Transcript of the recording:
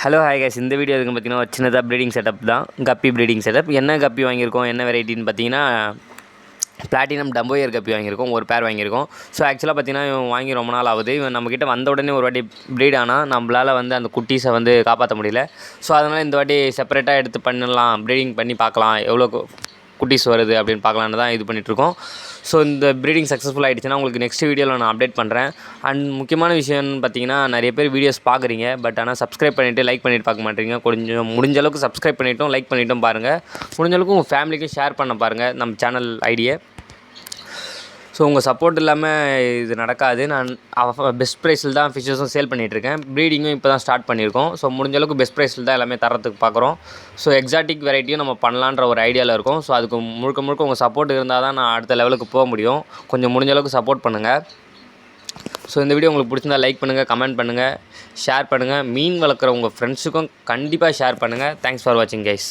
Hello hi guys, இந்த video எதுக்கு பார்த்தீங்கன்னா ஒரு சின்னதாக ப்ரீடிங் செட்டப் தான். கப்பி ப்ரீடிங் செட்டப். என்ன கப்பி வாங்கியிருக்கோம், என்ன வெரைட்டின்னு பார்த்தீங்கன்னா பிளாட்டினம் டம்போயர் கப்பி வாங்கியிருக்கோம். ஒரு பேர் வாங்கியிருக்கோம். ஸோ ஆக்சுவலாக பார்த்தீங்கன்னா இவன் வாங்கி ரொம்ப நாள் ஆகுது. இவன் நம்மக்கிட்ட வந்த உடனே ஒரு வாட்டி ப்ரீட் ஆனால் நம்மளால் அந்த குட்டீஸை காப்பாற்ற முடியல. ஸோ அதனால் இந்த வாட்டி செப்பரேட்டாக எடுத்து பண்ணலாம், ப்ரீடிங் பண்ணி பார்க்கலாம், எவ்வளோ குட்டீஸ் வருது அப்படின்னு பார்க்கலான்னு தான் இது பண்ணிகிட்ருக்கோம். ஸோ இந்த ப்ரீடிங் சக்ஸஸ்ஃபுல் ஆகிடுச்சுன்னா உங்களுக்கு நெக்ஸ்ட் வீடியோவில் நான் அப்டேட் பண்ணுறேன். அண்ட் முக்கியமான விஷயம்னு பார்த்தீங்கன்னா நிறைய பேர் வீடியோஸ் பார்க்குறீங்க, பட் ஆனால் சப்ஸ்கிரைப் பண்ணிவிட்டு லைக் பண்ணிவிட்டு பார்க்க மாட்டேங்க. கொஞ்சம் முடிஞ்ச அளவுக்கு சப்ஸ்கிரைப் பண்ணிவிட்டும் லைக் பண்ணிவிட்டும் பாருங்கள். முடிஞ்ச அளவுக்கு உங்கள் ஃபேமிலிக்கும் ஷேர் பண்ண பாருங்கள் நம்ம சேனல் ஐடியை. ஸோ உங்கள் சப்போர்ட் இல்லாமல் இது நடக்காது. நான் பெஸ்ட் ப்ரைஸில் தான் ஃபிஷ்ஷஸும் சேல் பண்ணிகிட்ருக்கேன். ப்ரீடிங்கும் இப்போ தான் ஸ்டார்ட் பண்ணியிருக்கோம். ஸோ முடிஞ்ச அளவுக்கு பெஸ்ட் ப்ரைஸில் தான் எல்லாமே தரத்துக்கு பார்க்குறோம். ஸோ எக்ஸாட்டிக் வெரைட்டியும் நம்ம பண்ணலான்ற ஒரு ஐடியாவில் இருக்கும். ஸோ அதுக்கு முழுக்க உங்கள் சப்போர்ட் இருந்தால் தான் நான் அடுத்த லெவலுக்கு போக முடியும். கொஞ்சம் முடிஞ்ச அளவுக்கு சப்போர்ட் பண்ணுங்கள். ஸோ இந்த வீடியோ உங்களுக்கு பிடிச்சிருந்தா லைக் பண்ணுங்கள், கமெண்ட் பண்ணுங்கள், ஷேர் பண்ணுங்கள். மீன் வளர்க்குற உங்கள் ஃப்ரெண்ட்ஸுக்கும் கண்டிப்பாக ஷேர் பண்ணுங்கள். தேங்க்ஸ் ஃபார் வாட்சிங் கைஸ்.